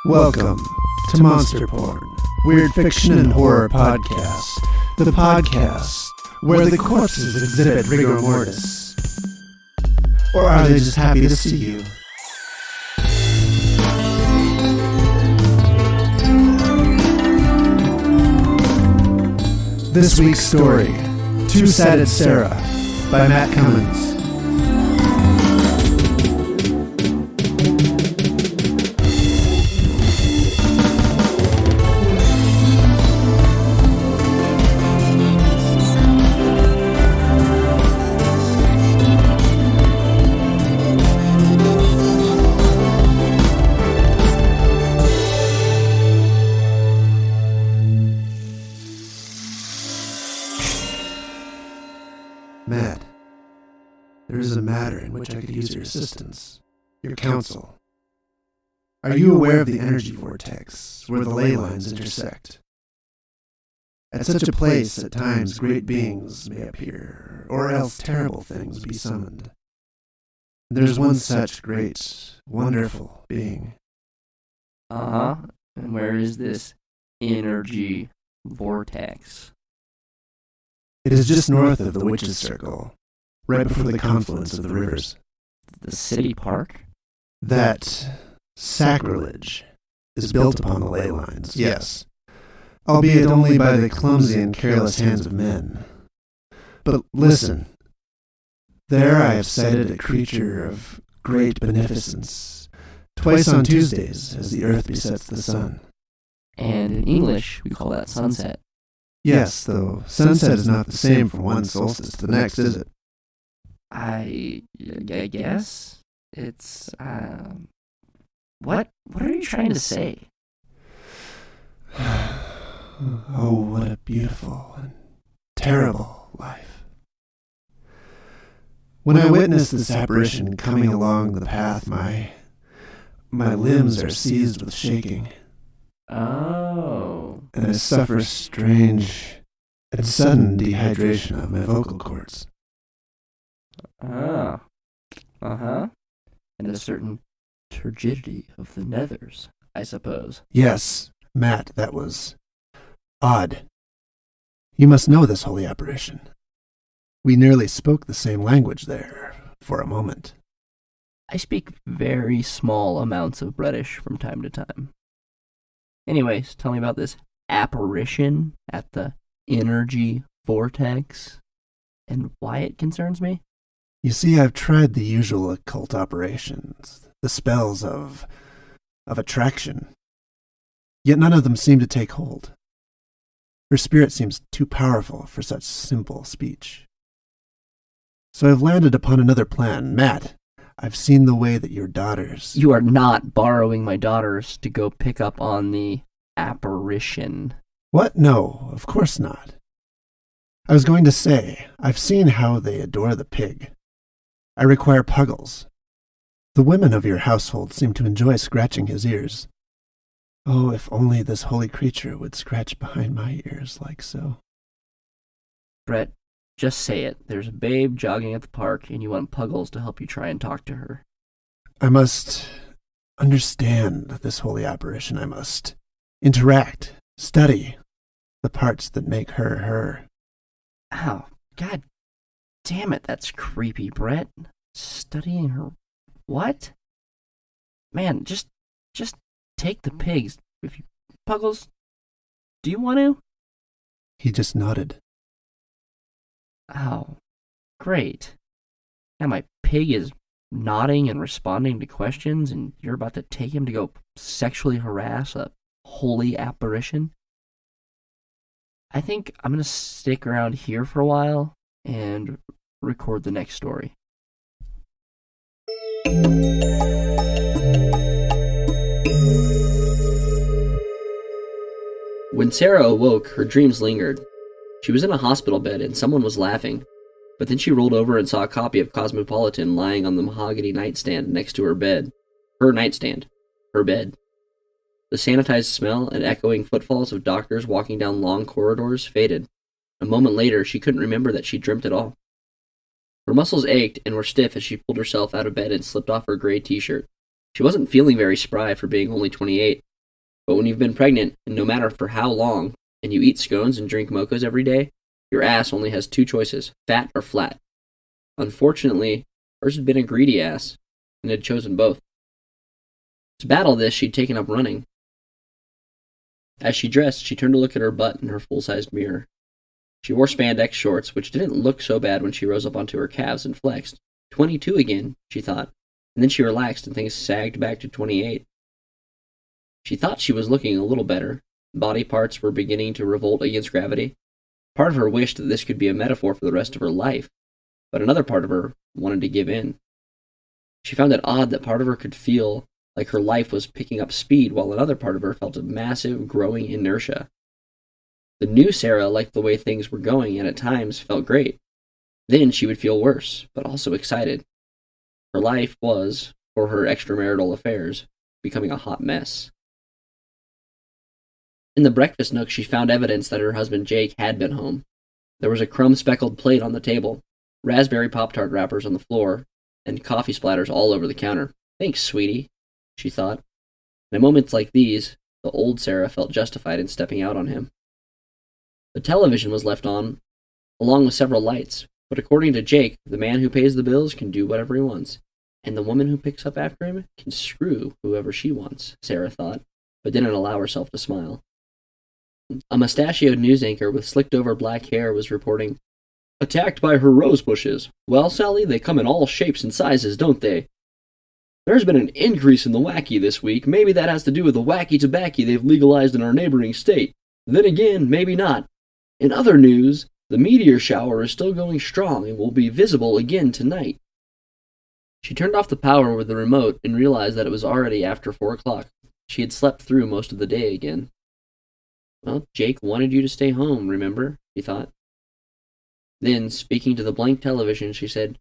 Welcome to Monster Porn, Weird Fiction and Horror Podcast, the podcast where the corpses exhibit rigor mortis. Or are they just happy to see you? This week's story, Two-Sided Sarah, by Matt Cummins. Matt, there is a matter in which I could use your assistance, your counsel. Are you aware of the energy vortex where the ley lines intersect? At such a place, at times, great beings may appear, or else terrible things be summoned. There's one such great, wonderful being. And where is this energy vortex? It is just north of the Witch's Circle, right before the confluence of the rivers. The city park? That sacrilege is built upon the ley lines, yes, albeit only by the clumsy and careless hands of men. But listen, there I have sighted a creature of great beneficence, twice on Tuesdays as the earth besets the sun. And in English, we call that sunset. Yes, though sunset is not the same from one solstice to the next, is it? I guess it's, what are you trying to say? Oh, what a beautiful and terrible life. When I witness this apparition coming along the path, my limbs are seized with shaking. Oh. And I suffer strange and sudden dehydration of my vocal cords. And a certain turgidity of the nethers, I suppose. Yes, Matt, that was odd. You must know this holy apparition. We nearly spoke the same language there for a moment. I speak very small amounts of British from time to time. Anyways, tell me about this apparition at the energy vortex and why it concerns me. You see, I've tried the usual occult operations, the spells of attraction, yet none of them seem to take hold. Her spirit seems too powerful for such simple speech. So I've landed upon another plan. Matt, I've seen the way that your daughters... You are not borrowing my daughters to go pick up on the apparition. What? No, of course not. I was going to say, I've seen how they adore the pig. I require puggles. The women of your household seem to enjoy scratching his ears. Oh, if only this holy creature would scratch behind my ears like so. Brett, just say it. There's a babe jogging at the park, and you want Puggles to help you try and talk to her. I must understand this holy apparition. I must interact, study the parts that make her her. Oh, God damn it, that's creepy, Brett. Studying her... What? Man, just take the pigs. If you... Puggles, do you want to? He just nodded. Oh, great. Now my pig is nodding and responding to questions, and you're about to take him to go sexually harass a holy apparition? I think I'm going to stick around here for a while and record the next story. When Sarah awoke, her dreams lingered. She was in a hospital bed and someone was laughing, but then she rolled over and saw a copy of Cosmopolitan lying on the mahogany nightstand next to her bed. Her nightstand. Her bed. The sanitized smell and echoing footfalls of doctors walking down long corridors faded. A moment later, she couldn't remember that she dreamt at all. Her muscles ached and were stiff as she pulled herself out of bed and slipped off her gray t-shirt. She wasn't feeling very spry for being only 28, But when you've been pregnant, and no matter for how long, and you eat scones and drink mochas every day, your ass only has two choices, fat or flat. Unfortunately, hers had been a greedy ass, and had chosen both. To battle this, she'd taken up running. As she dressed, she turned to look at her butt in her full-sized mirror. She wore spandex shorts, which didn't look so bad when she rose up onto her calves and flexed. 22 again, she thought, and then she relaxed and things sagged back to 28. She thought she was looking a little better. Body parts were beginning to revolt against gravity. Part of her wished that this could be a metaphor for the rest of her life, but another part of her wanted to give in. She found it odd that part of her could feel like her life was picking up speed, while another part of her felt a massive, growing inertia. The new Sarah liked the way things were going and at times felt great. Then she would feel worse, but also excited. Her life was, for her extramarital affairs, becoming a hot mess. In the breakfast nook, she found evidence that her husband Jake had been home. There was a crumb-speckled plate on the table, raspberry Pop-Tart wrappers on the floor, and coffee splatters all over the counter. "Thanks, sweetie," she thought. And at moments like these, the old Sarah felt justified in stepping out on him. The television was left on, along with several lights, but according to Jake, the man who pays the bills can do whatever he wants, and the woman who picks up after him can screw whoever she wants, Sarah thought, but didn't allow herself to smile. A mustachioed news anchor with slicked-over black hair was reporting, "Attacked by her rose bushes. Well, Sally, they come in all shapes and sizes, don't they? There's been an increase in the wacky this week. Maybe that has to do with the wacky tobacco they've legalized in our neighboring state. Then again, maybe not. In other news, the meteor shower is still going strong and will be visible again tonight." She turned off the power with the remote and realized that it was already after 4 o'clock. She had slept through most of the day again. Well, Jake wanted you to stay home, remember? She thought. Then, speaking to the blank television, she said,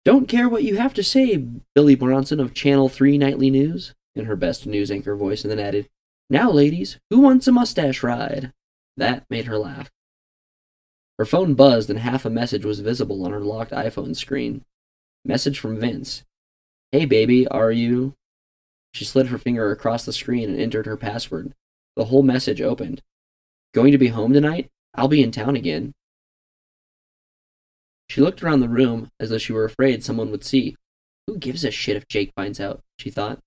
"Don't care what you have to say, Billy Bronson of Channel 3 Nightly News," in her best news anchor voice, and then added, "Now, ladies, who wants a mustache ride?" That made her laugh. Her phone buzzed and half a message was visible on her locked iPhone screen. Message from Vince. "Hey, baby, are you..." She slid her finger across the screen and entered her password. The whole message opened. "Going to be home tonight? I'll be in town again." She looked around the room as though she were afraid someone would see. Who gives a shit if Jake finds out, she thought.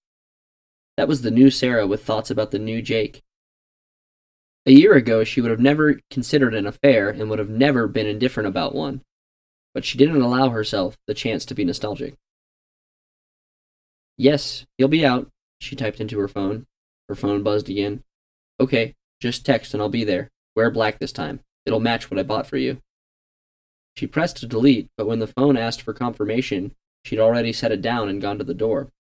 That was the new Sarah with thoughts about the new Jake. A year ago, she would have never considered an affair and would have never been indifferent about one. But she didn't allow herself the chance to be nostalgic. "Yes, he'll be out," she typed into her phone. Her phone buzzed again. "Okay, just text and I'll be there. Wear black this time. It'll match what I bought for you." She pressed to delete, but when the phone asked for confirmation, she'd already set it down and gone to the door.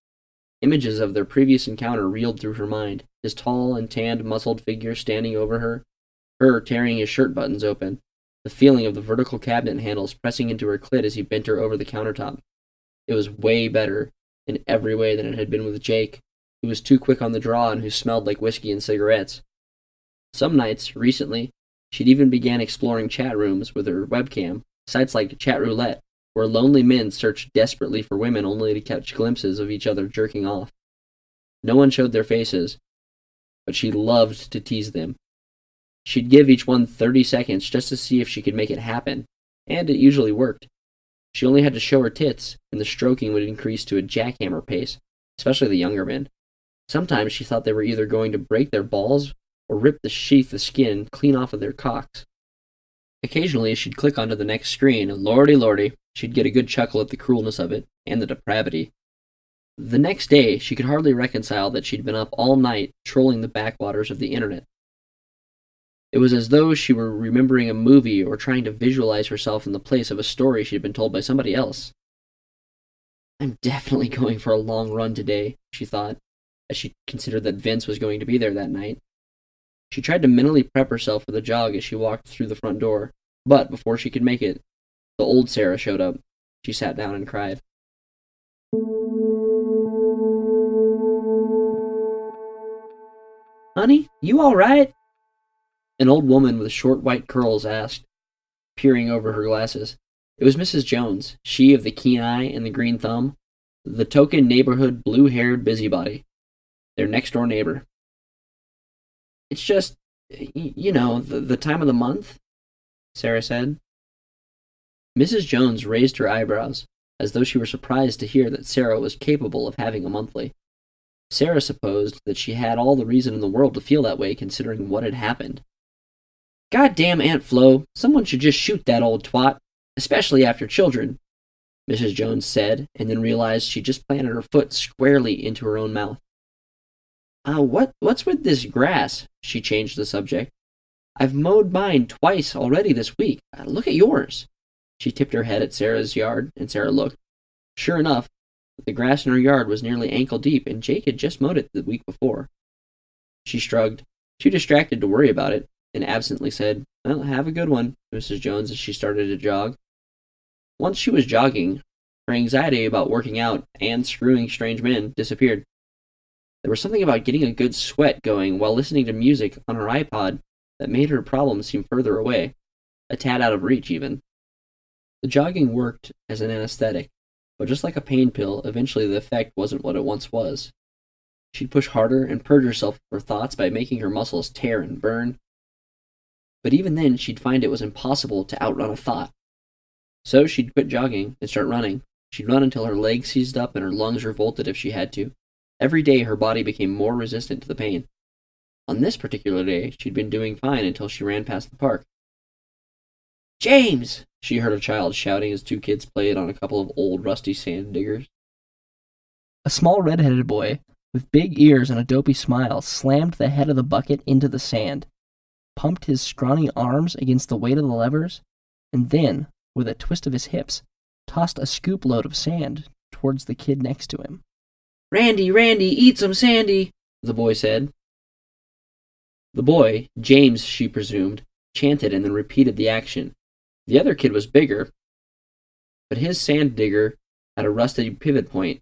Images of their previous encounter reeled through her mind, his tall and tanned, muscled figure standing over her tearing his shirt buttons open, the feeling of the vertical cabinet handles pressing into her clit as he bent her over the countertop. It was way better in every way than it had been with Jake, who was too quick on the draw and who smelled like whiskey and cigarettes. Some nights, recently, she'd even began exploring chat rooms with her webcam, sites like Chat Roulette, where lonely men searched desperately for women only to catch glimpses of each other jerking off. No one showed their faces, but she loved to tease them. She'd give each one 30 seconds just to see if she could make it happen, and it usually worked. She only had to show her tits, and the stroking would increase to a jackhammer pace, especially the younger men. Sometimes she thought they were either going to break their balls or rip the sheath of skin clean off of their cocks. Occasionally, she'd click onto the next screen, and lordy, she'd get a good chuckle at the cruelness of it, and the depravity. The next day, she could hardly reconcile that she'd been up all night trolling the backwaters of the internet. It was as though she were remembering a movie or trying to visualize herself in the place of a story she'd been told by somebody else. "I'm definitely going for a long run today," she thought, as she considered that Vince was going to be there that night. She tried to mentally prep herself for the jog as she walked through the front door, but before she could make it, the old Sarah showed up. She sat down and cried. "Honey, you all right?" An old woman with short white curls asked, peering over her glasses. It was Mrs. Jones, she of the keen eye and the green thumb, the token neighborhood blue-haired busybody, their next-door neighbor. It's just, the time of the month, Sarah said. Mrs. Jones raised her eyebrows, as though she were surprised to hear that Sarah was capable of having a monthly. Sarah supposed that she had all the reason in the world to feel that way, considering what had happened. "Goddamn Aunt Flo, someone should just shoot that old twat, especially after children," Mrs. Jones said, and then realized she just planted her foot squarely into her own mouth. What's with this grass?" She changed the subject. "I've mowed mine twice already this week. Look at yours." She tipped her head at Sarah's yard, and Sarah looked. Sure enough, the grass in her yard was nearly ankle deep, and Jake had just mowed it the week before. She shrugged, too distracted to worry about it, and absently said, "Well, have a good one," to Mrs. Jones as she started to jog. Once she was jogging, her anxiety about working out and screwing strange men disappeared. There was something about getting a good sweat going while listening to music on her iPod that made her problems seem further away, a tad out of reach even. The jogging worked as an anesthetic, but just like a pain pill, eventually the effect wasn't what it once was. She'd push harder and purge herself of her thoughts by making her muscles tear and burn. But even then, she'd find it was impossible to outrun a thought. So she'd quit jogging and start running. She'd run until her legs seized up and her lungs revolted if she had to. Every day, her body became more resistant to the pain. On this particular day, she'd been doing fine until she ran past the park. "James!" she heard a child shouting as two kids played on a couple of old rusty sand diggers. A small red-headed boy, with big ears and a dopey smile, slammed the head of the bucket into the sand, pumped his scrawny arms against the weight of the levers, and then, with a twist of his hips, tossed a scoop load of sand towards the kid next to him. Randy, eat some sandy," the boy said. The boy, James she presumed, chanted and then repeated the action. The other kid was bigger, but his sand digger had a rusted pivot point.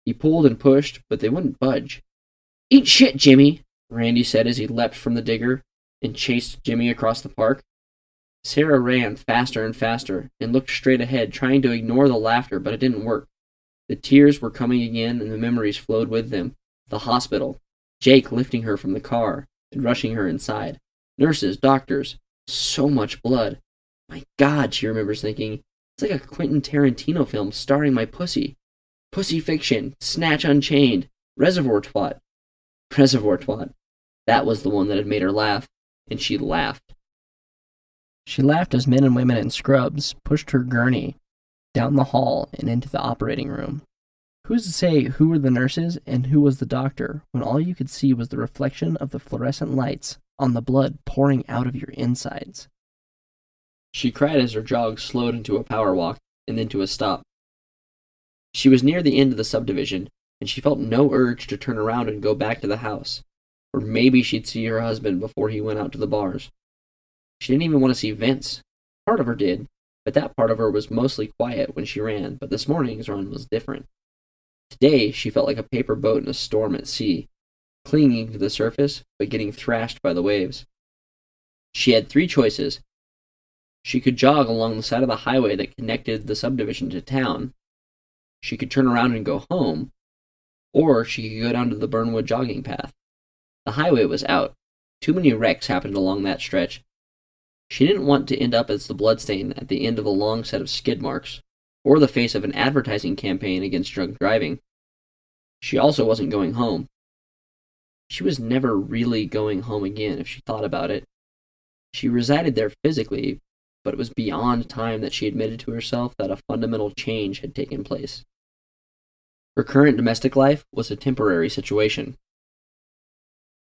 He pulled and pushed, but they wouldn't budge. "Eat shit, Jimmy," Randy said as he leapt from the digger and chased Jimmy across the park. Sarah ran faster and faster and looked straight ahead, trying to ignore the laughter, but it didn't work. The tears were coming again, and the memories flowed with them. The hospital, Jake lifting her from the car and rushing her inside. Nurses, doctors, so much blood. My God, she remembers thinking, it's like a Quentin Tarantino film starring my pussy. Pussy Fiction, Snatch Unchained, Reservoir Twat. Reservoir Twat. That was the one that had made her laugh, and she laughed. She laughed as men and women in scrubs pushed her gurney down the hall and into the operating room. Who's to say who were the nurses and who was the doctor when all you could see was the reflection of the fluorescent lights on the blood pouring out of your insides? She cried as her jog slowed into a power walk and then to a stop. She was near the end of the subdivision, and she felt no urge to turn around and go back to the house, or maybe she'd see her husband before he went out to the bars. She didn't even want to see Vince. Part of her did, but that part of her was mostly quiet when she ran, but this morning's run was different. Today, she felt like a paper boat in a storm at sea, clinging to the surface, but getting thrashed by the waves. She had three choices. She could jog along the side of the highway that connected the subdivision to town. She could turn around and go home, or she could go down to the Burnwood jogging path. The highway was out. Too many wrecks happened along that stretch. She didn't want to end up as the bloodstain at the end of a long set of skid marks, or the face of an advertising campaign against drunk driving. She also wasn't going home. She was never really going home again if she thought about it. She resided there physically, but it was beyond time that she admitted to herself that a fundamental change had taken place. Her current domestic life was a temporary situation.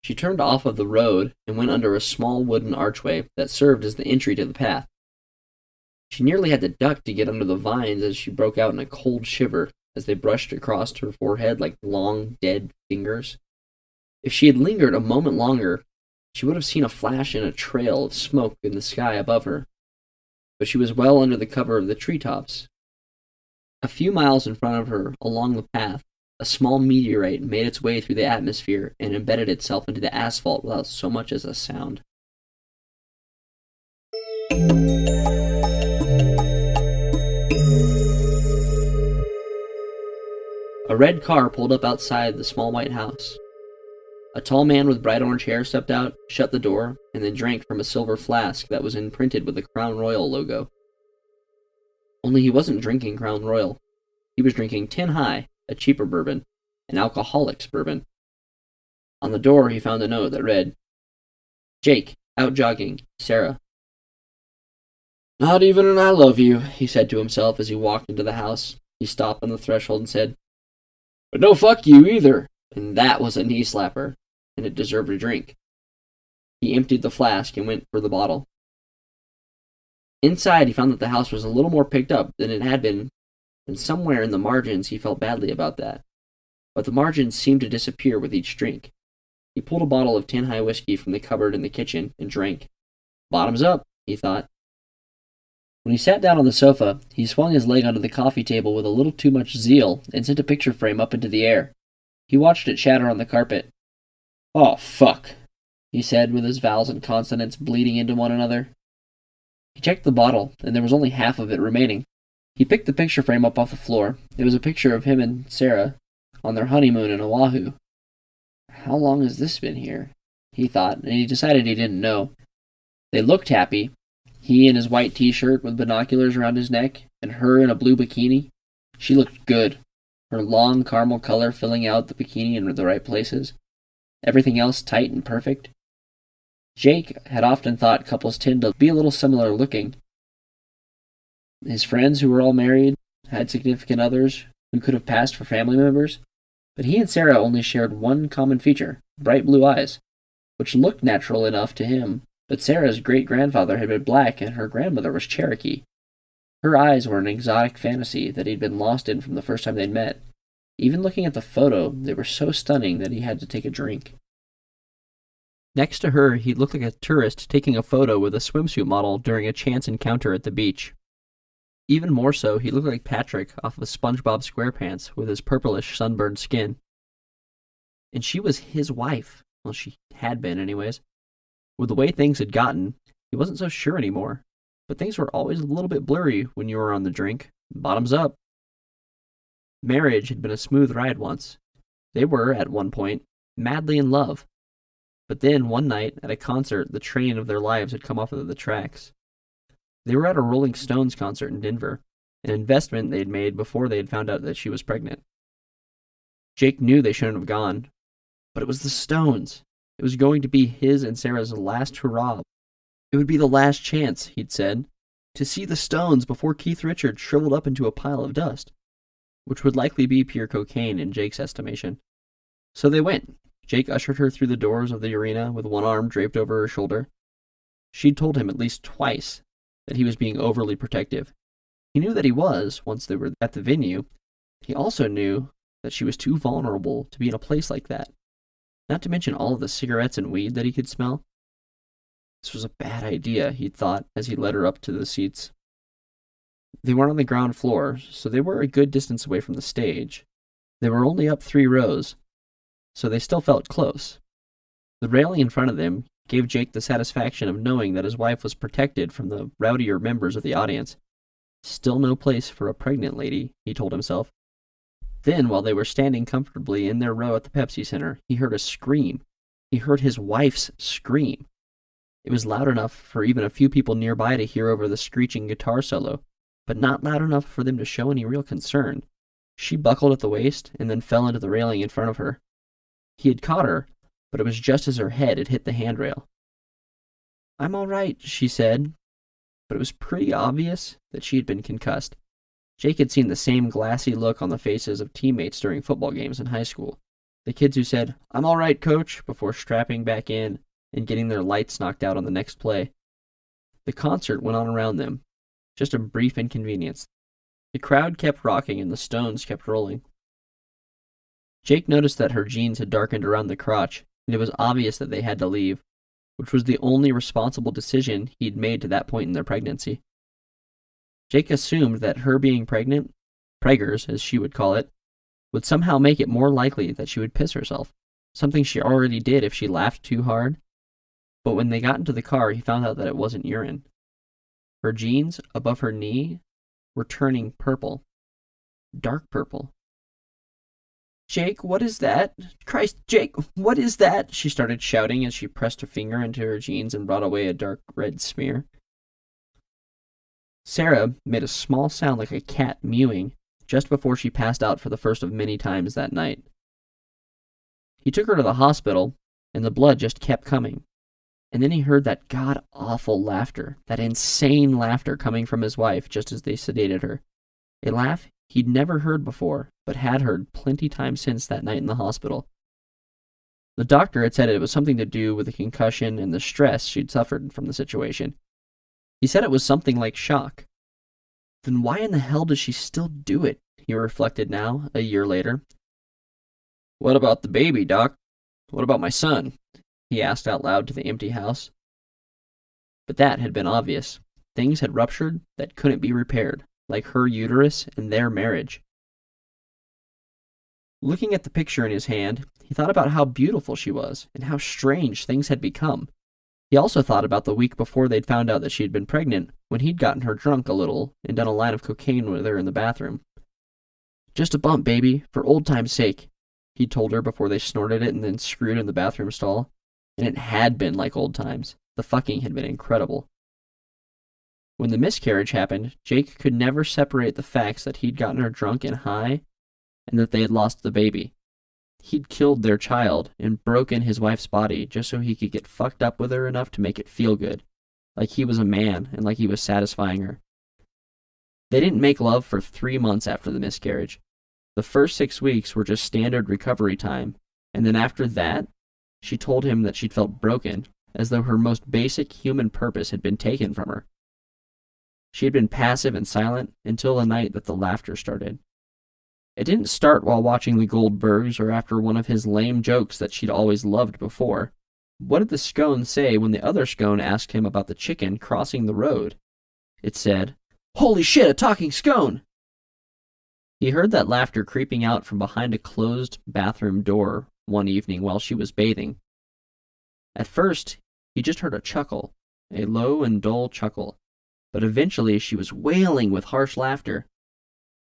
She turned off of the road and went under a small wooden archway that served as the entry to the path. She nearly had to duck to get under the vines as she broke out in a cold shiver as they brushed across her forehead like long, dead fingers. If she had lingered a moment longer, she would have seen a flash and a trail of smoke in the sky above her. But she was well under the cover of the treetops. A few miles in front of her, along the path, a small meteorite made its way through the atmosphere and embedded itself into the asphalt without so much as a sound. A red car pulled up outside the small white house. A tall man with bright orange hair stepped out, shut the door, and then drank from a silver flask that was imprinted with the Crown Royal logo. Only he wasn't drinking Crown Royal. He was drinking Tin High, a cheaper bourbon, an alcoholic's bourbon. On the door, he found a note that read, "Jake, out jogging, Sarah." "Not even an I love you," he said to himself as he walked into the house. He stopped on the threshold and said, "But no fuck you either." And that was a knee slapper, and it deserved a drink. He emptied the flask and went for the bottle. Inside, he found that the house was a little more picked up than it had been, and somewhere in the margins he felt badly about that. But the margins seemed to disappear with each drink. He pulled a bottle of Tin High whiskey from the cupboard in the kitchen and drank. Bottoms up, he thought. When he sat down on the sofa, he swung his leg onto the coffee table with a little too much zeal and sent a picture frame up into the air. He watched it shatter on the carpet. "Oh, fuck," he said with his vowels and consonants bleeding into one another. He checked the bottle, and there was only half of it remaining. He picked the picture frame up off the floor. It was a picture of him and Sarah on their honeymoon in Oahu. How long has this been here? He thought, and he decided he didn't know. They looked happy. He in his white t-shirt with binoculars around his neck, and her in a blue bikini. She looked good, her long caramel color filling out the bikini in the right places. Everything else tight and perfect. Jake had often thought couples tend to be a little similar looking. His friends who were all married had significant others who could have passed for family members, but he and Sarah only shared one common feature, bright blue eyes, which looked natural enough to him, but Sarah's great-grandfather had been black and her grandmother was Cherokee. Her eyes were an exotic fantasy that he'd been lost in from the first time they'd met. Even looking at the photo, they were so stunning that he had to take a drink. Next to her, he looked like a tourist taking a photo with a swimsuit model during a chance encounter at the beach. Even more so, he looked like Patrick off of SpongeBob SquarePants with his purplish sunburned skin. And she was his wife. Well, she had been anyways. With the way things had gotten, he wasn't so sure anymore. But things were always a little bit blurry when you were on the drink. Bottoms up. Marriage had been a smooth ride once. They were, at one point, madly in love. But then, one night, at a concert, the train of their lives had come off of the tracks. They were at a Rolling Stones concert in Denver, an investment they'd made before they had found out that she was pregnant. Jake knew they shouldn't have gone, but it was the Stones. It was going to be his and Sarah's last hurrah. It would be the last chance, he'd said, to see the Stones before Keith Richards shriveled up into a pile of dust, which would likely be pure cocaine in Jake's estimation. So they went. Jake ushered her through the doors of the arena with one arm draped over her shoulder. She'd told him at least twice that he was being overly protective. He knew that he was, once they were at the venue. He also knew that she was too vulnerable to be in a place like that, not to mention all of the cigarettes and weed that he could smell. This was a bad idea, he thought, as he led her up to the seats. They weren't on the ground floor, so they were a good distance away from the stage. They were only up 3 rows, so they still felt close. The railing in front of them gave Jake the satisfaction of knowing that his wife was protected from the rowdier members of the audience. Still no place for a pregnant lady, he told himself. Then, while they were standing comfortably in their row at the Pepsi Center, he heard a scream. He heard his wife's scream. It was loud enough for even a few people nearby to hear over the screeching guitar solo, but not loud enough for them to show any real concern. She buckled at the waist and then fell into the railing in front of her. He had caught her, but it was just as her head had hit the handrail. "I'm all right," she said, but it was pretty obvious that she had been concussed. Jake had seen the same glassy look on the faces of teammates during football games in high school. The kids who said, "I'm all right, coach," before strapping back in and getting their lights knocked out on the next play. The concert went on around them, just a brief inconvenience. The crowd kept rocking and the Stones kept rolling. Jake noticed that her jeans had darkened around the crotch, and it was obvious that they had to leave, which was the only responsible decision he'd made to that point in their pregnancy. Jake assumed that her being pregnant, preggers as she would call it, would somehow make it more likely that she would piss herself, something she already did if she laughed too hard. But when they got into the car, he found out that it wasn't urine. Her jeans, above her knee, were turning purple. Dark purple. Jake, what is that? Christ, Jake, what is that? She started shouting as she pressed her finger into her jeans and brought away a dark red smear. Sarah made a small sound like a cat mewing just before she passed out for the first of many times that night. He took her to the hospital, and the blood just kept coming. And then he heard that god-awful laughter, that insane laughter coming from his wife just as they sedated her. A laugh he'd never heard before, but had heard plenty times since that night in the hospital. The doctor had said it was something to do with the concussion and the stress she'd suffered from the situation. He said it was something like shock. Then why in the hell does she still do it? He reflected now, a year later. What about the baby, Doc? What about my son? He asked out loud to the empty house. But that had been obvious. Things had ruptured that couldn't be repaired, like her uterus and their marriage. Looking at the picture in his hand, he thought about how beautiful she was and how strange things had become. He also thought about the week before they'd found out that she had been pregnant, when he'd gotten her drunk a little and done a line of cocaine with her in the bathroom. Just a bump, baby, for old time's sake, he'd told her before they snorted it and then screwed in the bathroom stall. And it had been like old times. The fucking had been incredible. When the miscarriage happened, Jake could never separate the facts that he'd gotten her drunk and high and that they had lost the baby. He'd killed their child and broken his wife's body just so he could get fucked up with her enough to make it feel good, like he was a man and like he was satisfying her. They didn't make love for 3 months after the miscarriage. The first 6 weeks were just standard recovery time, and then after that, she told him that she'd felt broken, as though her most basic human purpose had been taken from her. She had been passive and silent until the night that the laughter started. It didn't start while watching the Goldbergs or after one of his lame jokes that she'd always loved before. What did the scone say when the other scone asked him about the chicken crossing the road? It said, "Holy shit, a talking scone!" He heard that laughter creeping out from behind a closed bathroom door one evening while she was bathing. At first, he just heard a chuckle, a low and dull chuckle, but eventually she was wailing with harsh laughter.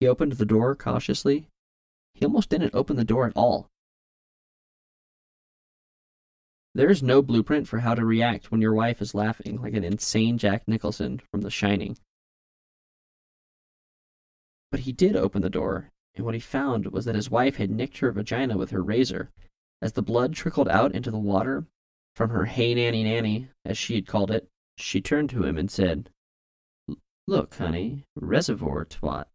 He opened the door cautiously. He almost didn't open the door at all. There is no blueprint for how to react when your wife is laughing like an insane Jack Nicholson from The Shining. But he did open the door, and what he found was that his wife had nicked her vagina with her razor. As the blood trickled out into the water from her "hey nanny nanny," as she had called it, she turned to him and said, "Look, honey, reservoir twat."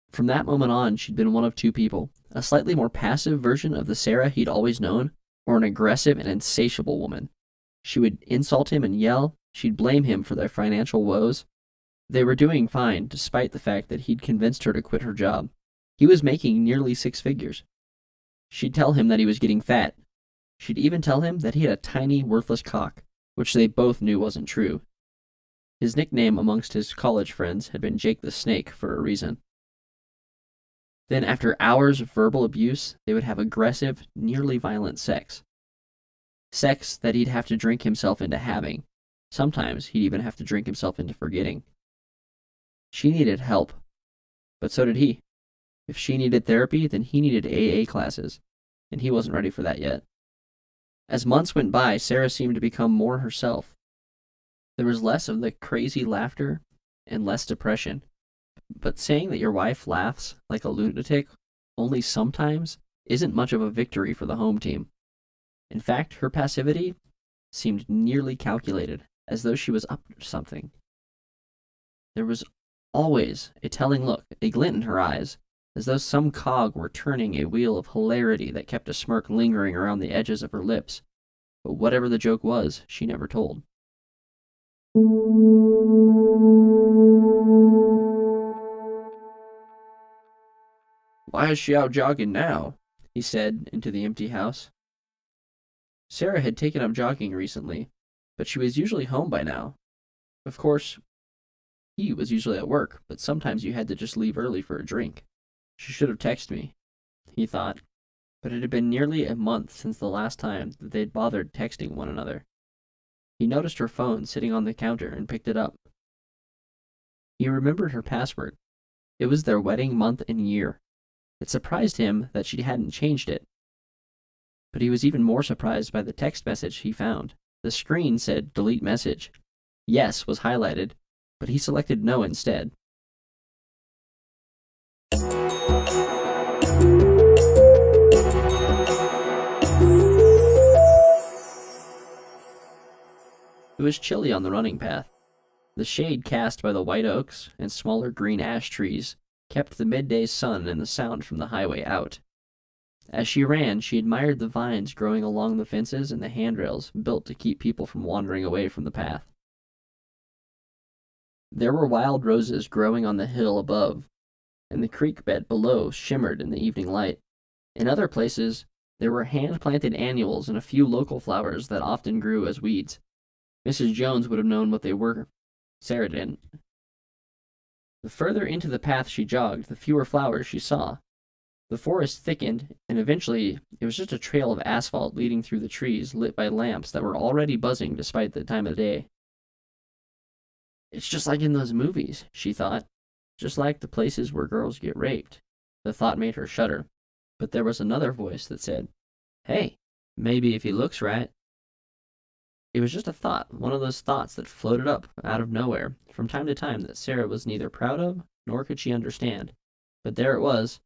From that moment on, she'd been one of two people, a slightly more passive version of the Sarah he'd always known, or an aggressive and insatiable woman. She would insult him and yell. She'd blame him for their financial woes. They were doing fine, despite the fact that he'd convinced her to quit her job. He was making nearly 6 figures. She'd tell him that he was getting fat. She'd even tell him that he had a tiny, worthless cock, which they both knew wasn't true. His nickname amongst his college friends had been Jake the Snake for a reason. Then, after hours of verbal abuse, they would have aggressive, nearly violent sex. Sex that he'd have to drink himself into having. Sometimes he'd even have to drink himself into forgetting. She needed help, but so did he. If she needed therapy, then he needed AA classes, and he wasn't ready for that yet. As months went by, Sarah seemed to become more herself. There was less of the crazy laughter and less depression. But saying that your wife laughs like a lunatic only sometimes isn't much of a victory for the home team. In fact, her passivity seemed nearly calculated, as though she was up to something. There was always a telling look, a glint in her eyes, as though some cog were turning a wheel of hilarity that kept a smirk lingering around the edges of her lips. But whatever the joke was, she never told. "Why is she out jogging now?" he said into the empty house. Sarah had taken up jogging recently, but she was usually home by now. Of course, he was usually at work, but sometimes you had to just leave early for a drink. She should have texted me, he thought, but it had been nearly a month since the last time that they'd bothered texting one another. He noticed her phone sitting on the counter and picked it up. He remembered her password. It was their wedding month and year. It surprised him that she hadn't changed it. But he was even more surprised by the text message he found. The screen said delete message. Yes was highlighted, but he selected no instead. It was chilly on the running path. The shade cast by the white oaks and smaller green ash trees kept the midday sun and the sound from the highway out. As she ran, she admired the vines growing along the fences and the handrails built to keep people from wandering away from the path. There were wild roses growing on the hill above, and the creek bed below shimmered in the evening light. In other places, there were hand-planted annuals and a few local flowers that often grew as weeds. Mrs. Jones would have known what they were. Sarah didn't. The further into the path she jogged, the fewer flowers she saw. The forest thickened, and eventually it was just a trail of asphalt leading through the trees lit by lamps that were already buzzing despite the time of day. It's just like in those movies, she thought. Just like the places where girls get raped. The thought made her shudder. But there was another voice that said, "Hey, maybe if he looks right." It was just a thought, one of those thoughts that floated up out of nowhere from time to time that Sarah was neither proud of nor could she understand. But there it was,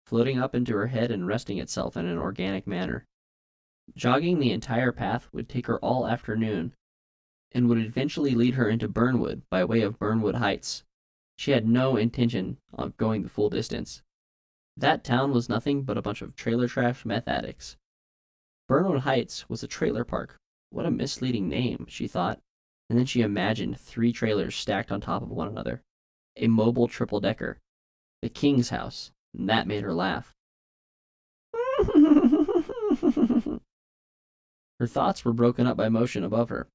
floating up into her head and resting itself in an organic manner. Jogging the entire path would take her all afternoon, and would eventually lead her into Burnwood by way of Burnwood Heights. She had no intention of going the full distance. That town was nothing but a bunch of trailer trash meth addicts. Burnwood Heights was a trailer park. What a misleading name, she thought, and then she imagined 3 trailers stacked on top of one another. A mobile triple-decker. The King's house, and that made her laugh. Her thoughts were broken up by motion above her.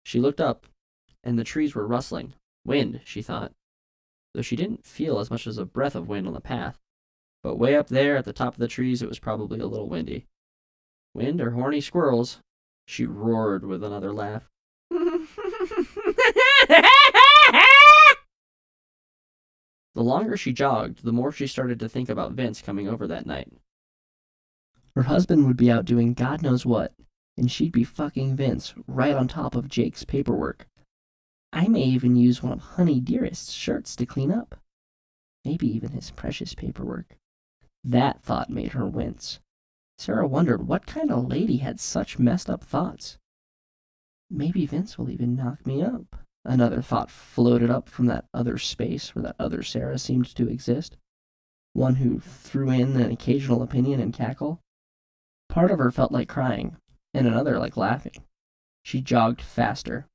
She looked up, and the trees were rustling. Wind, she thought, though she didn't feel as much as a breath of wind on the path. But way up there at the top of the trees it was probably a little windy. Wind or horny squirrels? She roared with another laugh. The longer she jogged, the more she started to think about Vince coming over that night. Her husband would be out doing God knows what, and she'd be fucking Vince right on top of Jake's paperwork. I may even use one of Honey Dearest's shirts to clean up. Maybe even his precious paperwork. That thought made her wince. Sarah wondered what kind of lady had such messed up thoughts. Maybe Vince will even knock me up. Another thought floated up from that other space where that other Sarah seemed to exist. One who threw in an occasional opinion and cackle. Part of her felt like crying, and another like laughing. She jogged faster.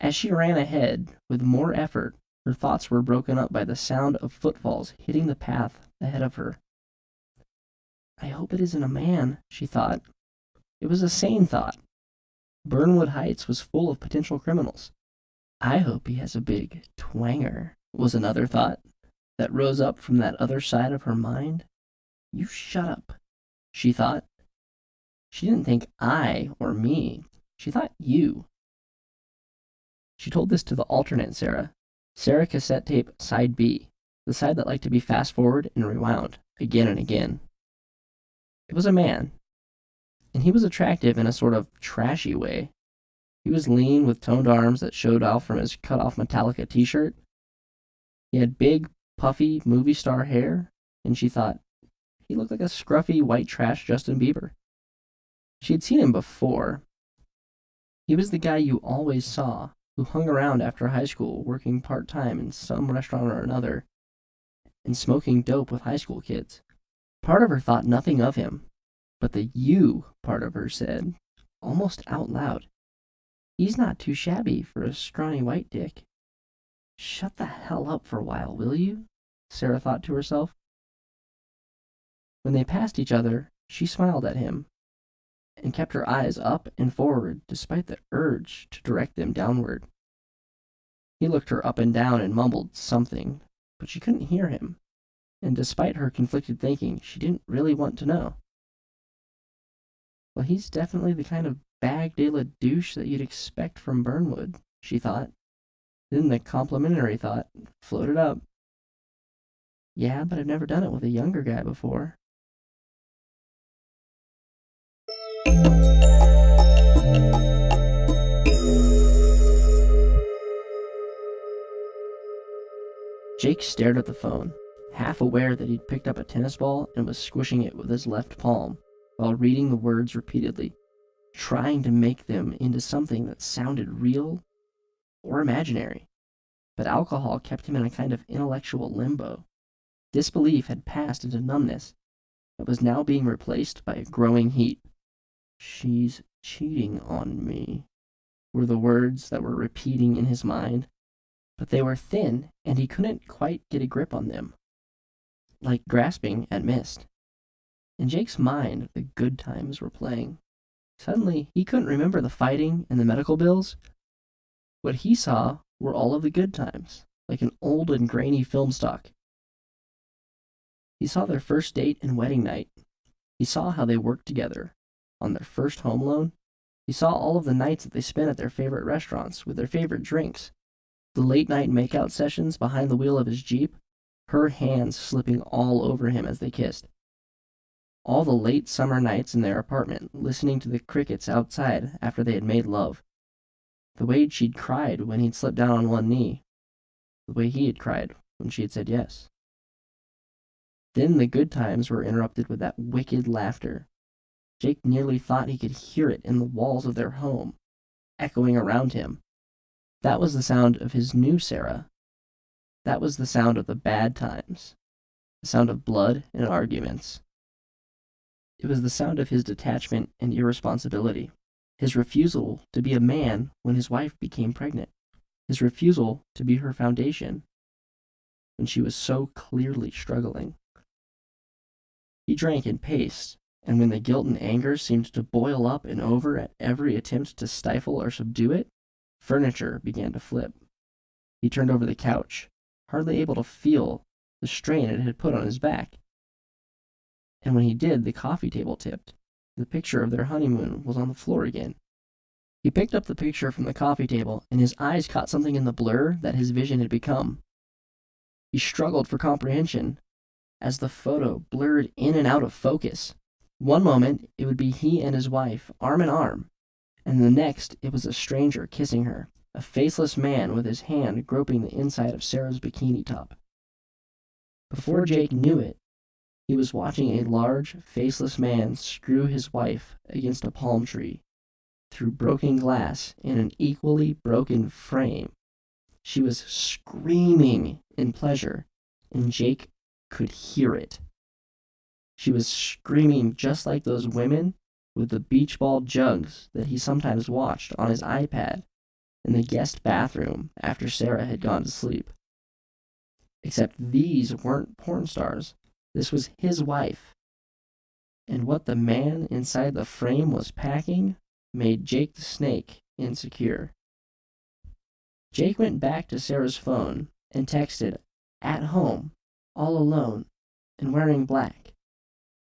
As she ran ahead, with more effort, her thoughts were broken up by the sound of footfalls hitting the path ahead of her. I hope it isn't a man, she thought. It was a sane thought. Burnwood Heights was full of potential criminals. I hope he has a big twanger, was another thought that rose up from that other side of her mind. You shut up, she thought. She didn't think I or me. She thought you. She told this to the alternate Sarah. Sarah cassette tape side B, the side that liked to be fast-forward and rewound, again and again. It was a man, and he was attractive in a sort of trashy way. He was lean with toned arms that showed off from his cut-off Metallica t-shirt. He had big, puffy, movie star hair, and she thought, he looked like a scruffy, white trash Justin Bieber. She had seen him before. He was the guy you always saw, who hung around after high school, working part-time in some restaurant or another, and smoking dope with high school kids. Part of her thought nothing of him, but the you part of her said, almost out loud, he's not too shabby for a scrawny white dick. Shut the hell up for a while, will you? Sarah thought to herself. When they passed each other, she smiled at him, and kept her eyes up and forward despite the urge to direct them downward. He looked her up and down and mumbled something, but she couldn't hear him, and despite her conflicted thinking, she didn't really want to know. Well, he's definitely the kind of bag de la douche that you'd expect from Burnwood, she thought. Then the complimentary thought floated up. Yeah, but I've never done it with a younger guy before. Jake stared at the phone, half aware that he'd picked up a tennis ball and was squishing it with his left palm, while reading the words repeatedly, trying to make them into something that sounded real or imaginary. But alcohol kept him in a kind of intellectual limbo. Disbelief had passed into numbness, but was now being replaced by a growing heat. "She's cheating on me," were the words that were repeating in his mind, but they were thin, and he couldn't quite get a grip on them, like grasping at mist. In Jake's mind, the good times were playing. Suddenly, he couldn't remember the fighting and the medical bills. What he saw were all of the good times, like an old and grainy film stock. He saw their first date and wedding night. He saw how they worked together on their first home loan. He saw all of the nights that they spent at their favorite restaurants with their favorite drinks. The late-night makeout sessions behind the wheel of his Jeep, her hands slipping all over him as they kissed. All the late summer nights in their apartment, listening to the crickets outside after they had made love. The way she'd cried when he'd slipped down on one knee. The way he had cried when she had said yes. Then the good times were interrupted with that wicked laughter. Jake nearly thought he could hear it in the walls of their home, echoing around him. That was the sound of his new Sarah. That was the sound of the bad times. The sound of blood and arguments. It was the sound of his detachment and irresponsibility. His refusal to be a man when his wife became pregnant. His refusal to be her foundation when she was so clearly struggling. He drank and paced, and when the guilt and anger seemed to boil up and over at every attempt to stifle or subdue it, furniture began to flip. He turned over the couch, hardly able to feel the strain it had put on his back. And when he did, the coffee table tipped. The picture of their honeymoon was on the floor again. He picked up the picture from the coffee table, and his eyes caught something in the blur that his vision had become. He struggled for comprehension as the photo blurred in and out of focus. One moment, it would be he and his wife, arm in arm, and the next, it was a stranger kissing her, a faceless man with his hand groping the inside of Sarah's bikini top. Before Jake knew it, he was watching a large, faceless man screw his wife against a palm tree. Through broken glass in an equally broken frame, she was screaming in pleasure, and Jake could hear it. She was screaming just like those women with the beach ball jugs that he sometimes watched on his iPad in the guest bathroom after Sarah had gone to sleep. Except these weren't porn stars. This was his wife. And what the man inside the frame was packing made Jake the Snake insecure. Jake went back to Sarah's phone and texted, "At home, all alone, and wearing black."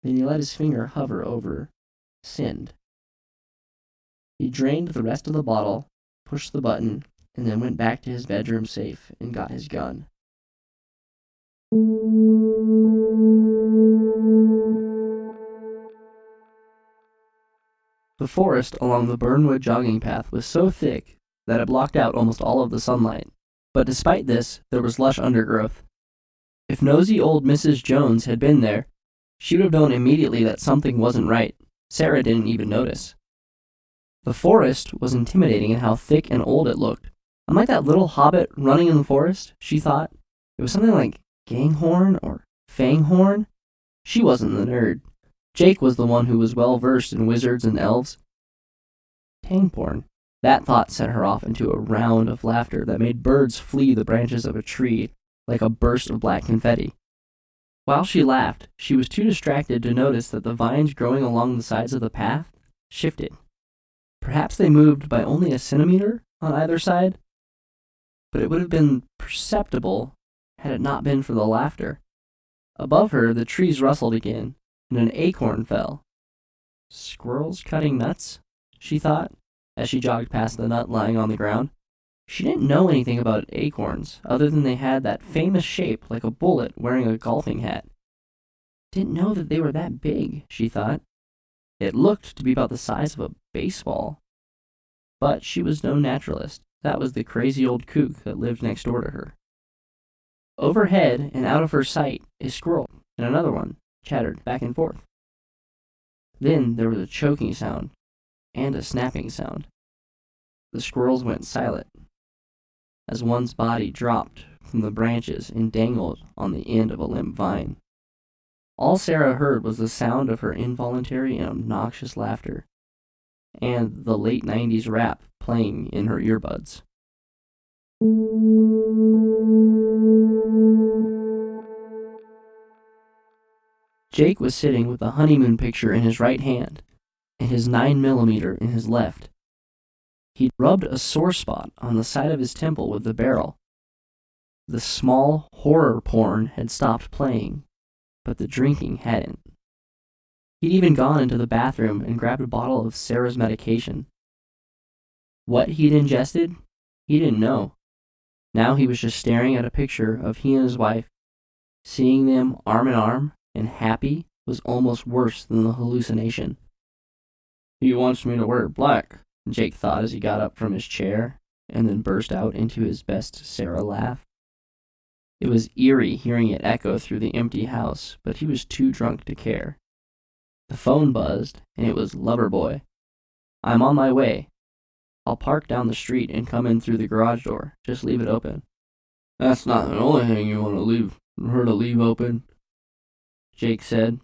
Then he let his finger hover over "Send." He drained the rest of the bottle, pushed the button, and then went back to his bedroom safe and got his gun. The forest along the Burnwood jogging path was so thick that it blocked out almost all of the sunlight, but despite this, there was lush undergrowth. If nosy old Mrs. Jones had been there, she would have known immediately that something wasn't right. Sarah didn't even notice. The forest was intimidating in how thick and old it looked. Unlike that little hobbit running in the forest, she thought. It was something like Ganghorn or Fanghorn. She wasn't the nerd. Jake was the one who was well versed in wizards and elves. Tangporn. That thought set her off into a round of laughter that made birds flee the branches of a tree like a burst of black confetti. While she laughed, she was too distracted to notice that the vines growing along the sides of the path shifted. Perhaps they moved by only a centimeter on either side, but it would have been perceptible had it not been for the laughter. Above her, the trees rustled again, and an acorn fell. "Squirrels cutting nuts?" she thought, as she jogged past the nut lying on the ground. She didn't know anything about acorns, other than they had that famous shape like a bullet wearing a golfing hat. Didn't know that they were that big, she thought. It looked to be about the size of a baseball. But she was no naturalist. That was the crazy old kook that lived next door to her. Overhead and out of her sight, a squirrel and another one chattered back and forth. Then there was a choking sound and a snapping sound. The squirrels went silent as one's body dropped from the branches and dangled on the end of a limp vine. All Sarah heard was the sound of her involuntary and obnoxious laughter, and the late 90s rap playing in her earbuds. Jake was sitting with a honeymoon picture in his right hand and his 9mm in his left. He'd rubbed a sore spot on the side of his temple with the barrel. The small horror porn had stopped playing, but the drinking hadn't. He'd even gone into the bathroom and grabbed a bottle of Sarah's medication. What he'd ingested, he didn't know. Now he was just staring at a picture of he and his wife. Seeing them arm in arm and happy was almost worse than the hallucination. He wants me to wear black, Jake thought as he got up from his chair and then burst out into his best Sarah laugh. It was eerie hearing it echo through the empty house, but he was too drunk to care. The phone buzzed, and it was Loverboy. "I'm on my way. I'll park down the street and come in through the garage door. Just leave it open." "That's not the only thing you want to leave her to leave open," Jake said.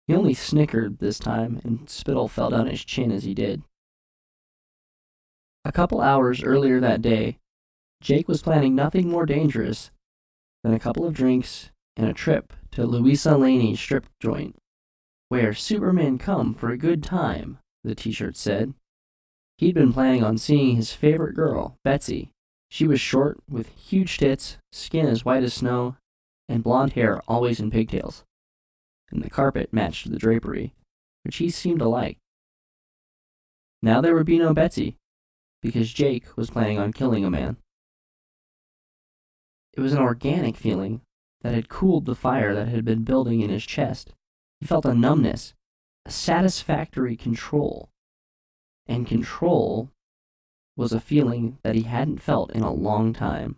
He only snickered this time, and spittle fell down his chin as he did. A couple hours earlier that day, Jake was planning nothing more dangerous than a couple of drinks and a trip to Louisa Laney's strip joint, where supermen come for a good time, the t-shirt said. He'd been planning on seeing his favorite girl, Betsy. She was short, with huge tits, skin as white as snow, and blonde hair always in pigtails. And the carpet matched the drapery, which he seemed to like. Now there would be no Betsy, because Jake was planning on killing a man. It was an organic feeling that had cooled the fire that had been building in his chest. He felt a numbness, a satisfactory control. And control was a feeling that he hadn't felt in a long time.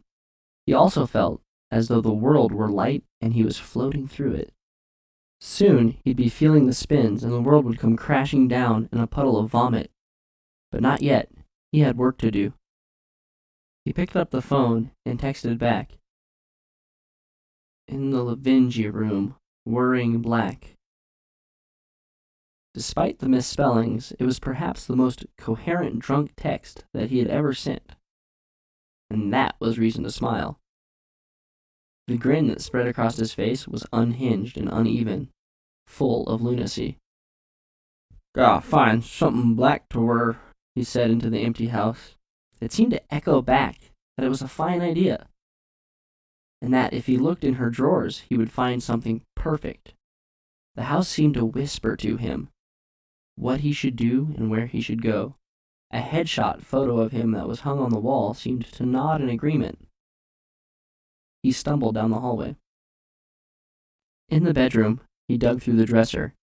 He also felt as though the world were light and he was floating through it. Soon he'd be feeling the spins and the world would come crashing down in a puddle of vomit. But not yet. He had work to do. He picked up the phone and texted back. "In the Lavingi room, whirring black." Despite the misspellings, it was perhaps the most coherent drunk text that he had ever sent. And that was reason to smile. The grin that spread across his face was unhinged and uneven, full of lunacy. "Gotta find something black to wear," he said into the empty house. It seemed to echo back that it was a fine idea, and that if he looked in her drawers, he would find something perfect. The house seemed to whisper to him what he should do and where he should go. A headshot photo of him that was hung on the wall seemed to nod in agreement. He stumbled down the hallway. In the bedroom, he dug through the dresser,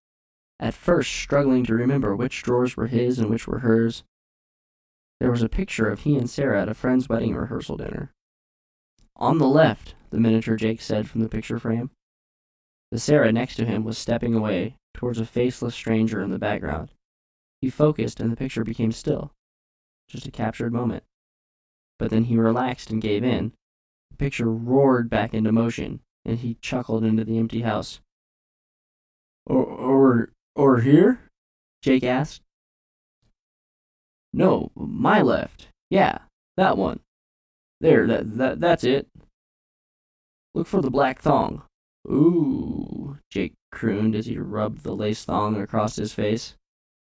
at first struggling to remember which drawers were his and which were hers. There was a picture of he and Sarah at a friend's wedding rehearsal dinner. "On the left," the miniature Jake said from the picture frame. The Sarah next to him was stepping away towards a faceless stranger in the background. He focused and the picture became still, just a captured moment. But then he relaxed and gave in. The picture roared back into motion, and he chuckled into the empty house. Or here?" Jake asked. "No, my left. Yeah, that one. There, that's it. Look for the black thong." "Ooh," Jake crooned as he rubbed the lace thong across his face.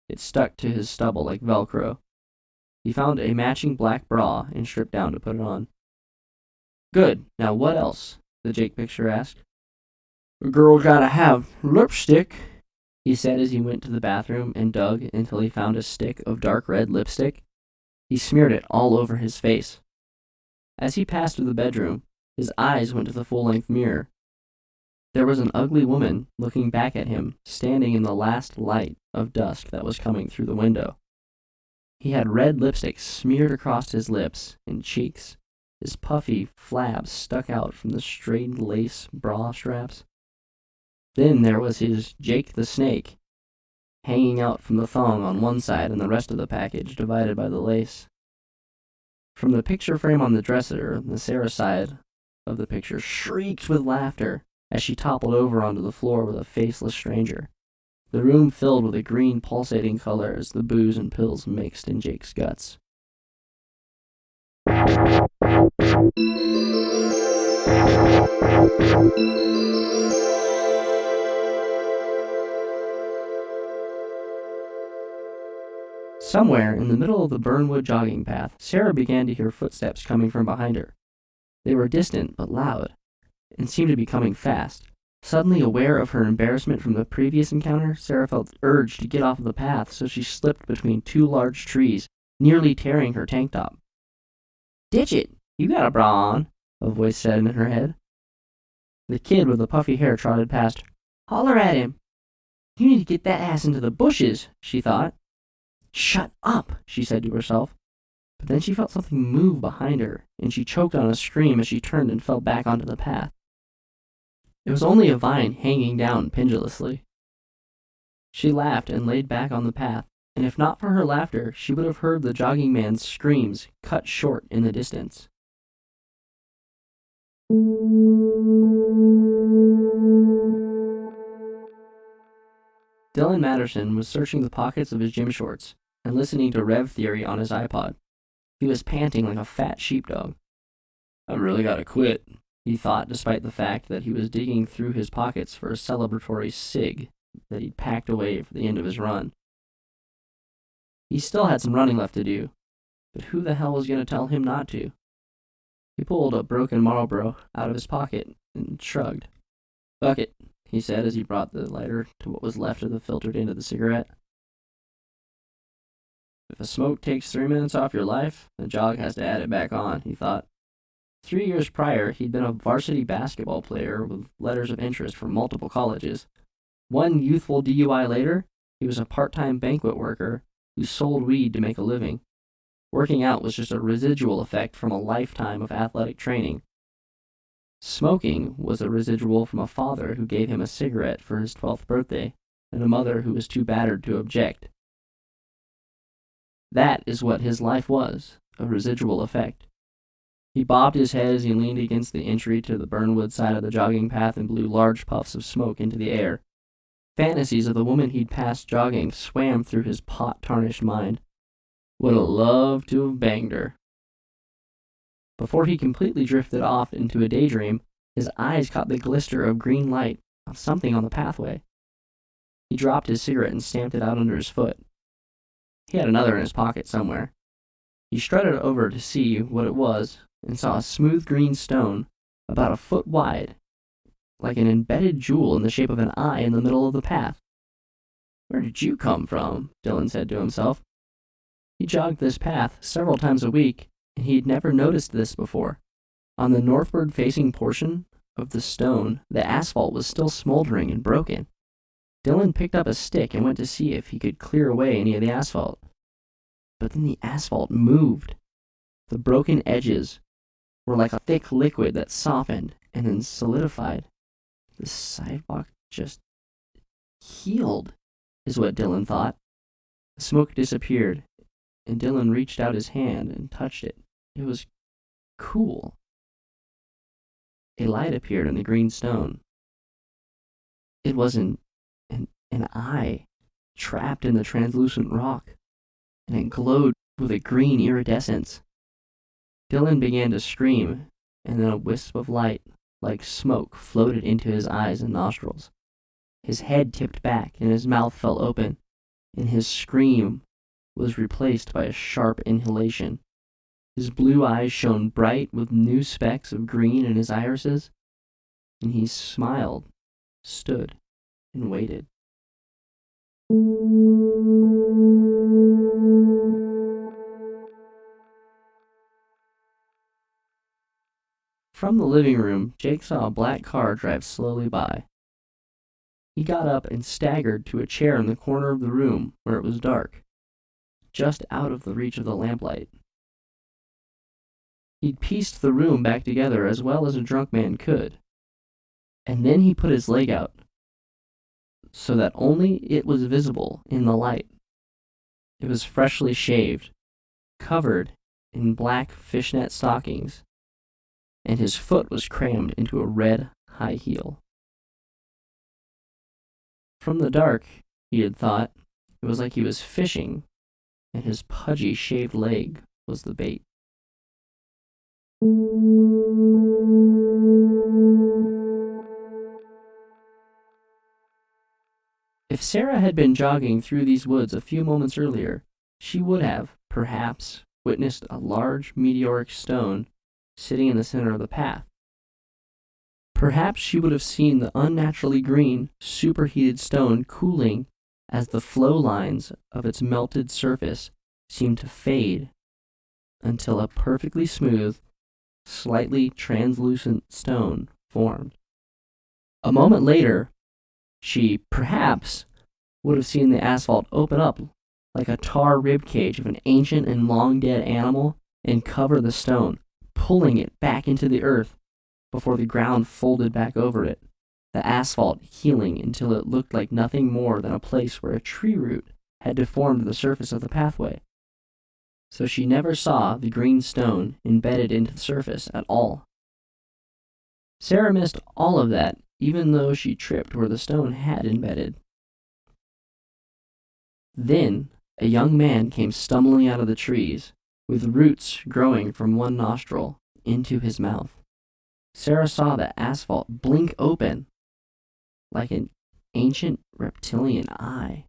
It stuck to his stubble like Velcro. He found a matching black bra and stripped down to put it on. "Good. Now what else?" the Jake picture asked. "A girl gotta have lipstick," he said as he went to the bathroom and dug until he found a stick of dark red lipstick. He smeared it all over his face. As he passed through the bedroom, his eyes went to the full-length mirror. There was an ugly woman looking back at him, standing in the last light of dusk that was coming through the window. He had red lipstick smeared across his lips and cheeks. His puffy flabs stuck out from the straightened lace bra straps. Then there was his Jake the Snake, hanging out from the thong on one side and the rest of the package divided by the lace. From the picture frame on the dresser, the Sarah side of the picture shrieked with laughter as she toppled over onto the floor with a faceless stranger. The room filled with a green pulsating color as the booze and pills mixed in Jake's guts. Somewhere in the middle of the burnwood jogging path, Sarah began to hear footsteps coming from behind her. They were distant but loud, and seemed to be coming fast. Suddenly aware of her embarrassment from the previous encounter, Sarah felt urged to get off of the path, so she slipped between two large trees, nearly tearing her tank top. "Ditch it! You got a bra on," a voice said in her head. The kid with the puffy hair trotted past. "Holler at him! You need to get that ass into the bushes," she thought. "Shut up," she said to herself. But then she felt something move behind her, and she choked on a scream as she turned and fell back onto the path. It was only a vine hanging down pendulously. She laughed and laid back on the path, and if not for her laughter, she would have heard the jogging man's screams cut short in the distance. Dylan Matterson was searching the pockets of his gym shorts and listening to Rev Theory on his iPod. He was panting like a fat sheepdog. "I really gotta quit," he thought, despite the fact that he was digging through his pockets for a celebratory cig that he'd packed away for the end of his run. He still had some running left to do, but who the hell was going to tell him not to? He pulled a broken Marlboro out of his pocket and shrugged. "Fuck it," he said as he brought the lighter to what was left of the filtered end of the cigarette. If a smoke takes 3 minutes off your life, the jog has to add it back on, he thought. 3 years prior, he'd been a varsity basketball player with letters of interest from multiple colleges. One youthful DUI later, he was a part-time banquet worker who sold weed to make a living. Working out was just a residual effect from a lifetime of athletic training. Smoking was a residual from a father who gave him a cigarette for his 12th birthday, and a mother who was too battered to object. That is what his life was, a residual effect. He bobbed his head as he leaned against the entry to the burnwood side of the jogging path and blew large puffs of smoke into the air. Fantasies of the woman he'd passed jogging swam through his pot-tarnished mind. Would have loved to have banged her. Before he completely drifted off into a daydream, his eyes caught the glister of green light of something on the pathway. He dropped his cigarette and stamped it out under his foot. He had another in his pocket somewhere. He strutted over to see what it was and saw a smooth green stone about a foot wide, like an embedded jewel in the shape of an eye in the middle of the path. "Where did you come from?" Dylan said to himself. He jogged this path several times a week, and he had never noticed this before. On the northward-facing portion of the stone, the asphalt was still smoldering and broken. Dylan picked up a stick and went to see if he could clear away any of the asphalt. But then the asphalt moved. The broken edges were like a thick liquid that softened and then solidified. The sidewalk just healed, is what Dylan thought. The smoke disappeared, and Dylan reached out his hand and touched it. It was cool. A light appeared in the green stone. It was an eye trapped in the translucent rock, and it glowed with a green iridescence. Dylan began to scream, and then a wisp of light, like smoke, floated into his eyes and nostrils. His head tipped back, and his mouth fell open, and his scream was replaced by a sharp inhalation. His blue eyes shone bright with new specks of green in his irises, and he smiled, stood, and waited. From the living room, Jake saw a black car drive slowly by. He got up and staggered to a chair in the corner of the room where it was dark, just out of the reach of the lamplight. He'd pieced the room back together as well as a drunk man could, and then he put his leg out so that only it was visible in the light. It was freshly shaved, covered in black fishnet stockings, and his foot was crammed into a red high heel. From the dark, he had thought, it was like he was fishing, and his pudgy shaved leg was the bait. If Sarah had been jogging through these woods a few moments earlier, she would have, perhaps, witnessed a large meteoric stone sitting in the center of the path. Perhaps she would have seen the unnaturally green, superheated stone cooling as the flow lines of its melted surface seemed to fade until a perfectly smooth, slightly translucent stone formed. A moment later, she, perhaps, would have seen the asphalt open up like a tar rib cage of an ancient and long-dead animal and cover the stone, pulling it back into the earth before the ground folded back over it, the asphalt healing until it looked like nothing more than a place where a tree root had deformed the surface of the pathway. So she never saw the green stone embedded into the surface at all. Sarah missed all of that, even though she tripped where the stone had embedded. Then a young man came stumbling out of the trees, with roots growing from one nostril into his mouth. Sarah saw the asphalt blink open like an ancient reptilian eye.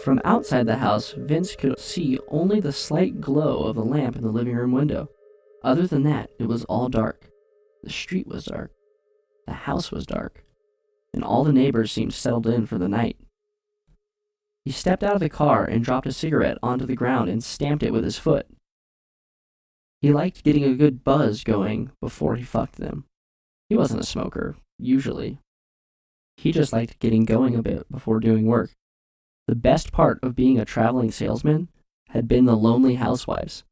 From outside the house, Vince could see only the slight glow of the lamp in the living room window. Other than that, it was all dark. The street was dark. The house was dark. And all the neighbors seemed settled in for the night. He stepped out of the car and dropped a cigarette onto the ground and stamped it with his foot. He liked getting a good buzz going before he fucked them. He wasn't a smoker, usually. He just liked getting going a bit before doing work. The best part of being a traveling salesman had been the lonely housewives.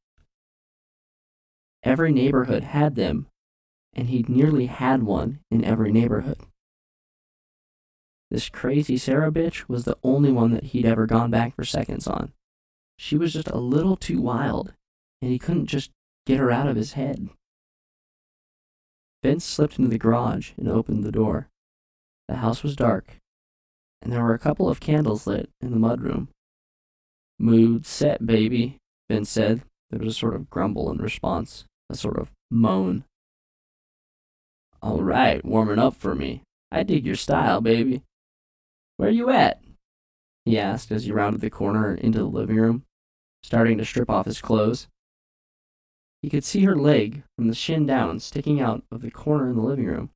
Every neighborhood had them, and he'd nearly had one in every neighborhood. This crazy Sarah bitch was the only one that he'd ever gone back for seconds on. She was just a little too wild, and he couldn't just get her out of his head. Vince slipped into the garage and opened the door. The house was dark, and there were a couple of candles lit in the mudroom. "Mood set, baby," Vince said. There was a sort of grumble in response, a sort of moan. "All right, warming up for me. I dig your style, baby. Where you at?" he asked as he rounded the corner into the living room, starting to strip off his clothes. He could see her leg from the shin down sticking out of the corner in the living room.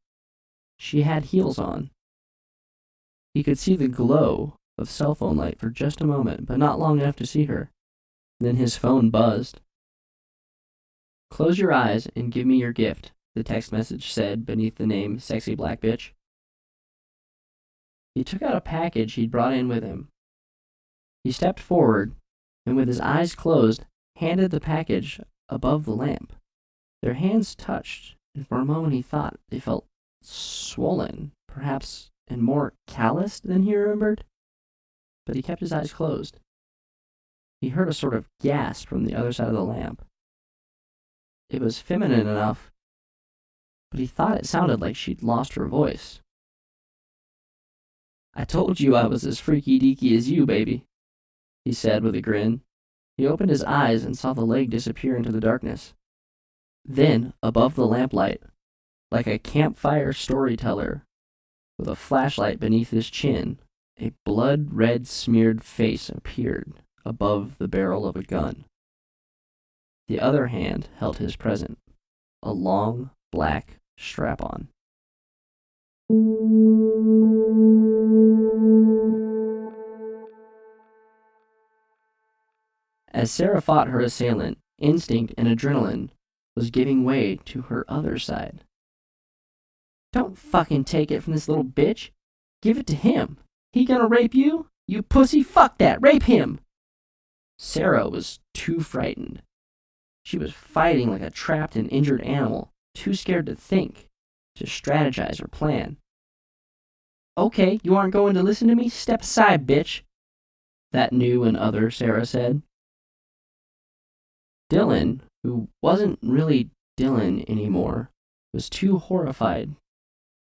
She had heels on. He could see the glow of cell phone light for just a moment, but not long enough to see her. Then his phone buzzed. "Close your eyes and give me your gift," the text message said beneath the name Sexy Black Bitch. He took out a package he'd brought in with him. He stepped forward, and with his eyes closed, handed the package above the lamp. Their hands touched, and for a moment he thought they felt swollen, perhaps, and more calloused than he remembered. But he kept his eyes closed. He heard a sort of gasp from the other side of the lamp. It was feminine enough, but he thought it sounded like she'd lost her voice. "I told you I was as freaky-deaky as you, baby," he said with a grin. He opened his eyes and saw the leg disappear into the darkness. Then, above the lamplight, like a campfire storyteller, with a flashlight beneath his chin, a blood-red smeared face appeared above the barrel of a gun. The other hand held his present, a long, black strap-on. As Sarah fought her assailant, instinct and adrenaline was giving way to her other side. Don't fucking take it from this little bitch. Give it to him. He gonna rape you? You pussy, fuck that, rape him! Sarah was too frightened. She was fighting like a trapped and injured animal, too scared to think, to strategize or plan. Okay, you aren't going to listen to me? Step aside, bitch, that new and other Sarah said. Dylan, who wasn't really Dylan anymore, was too horrified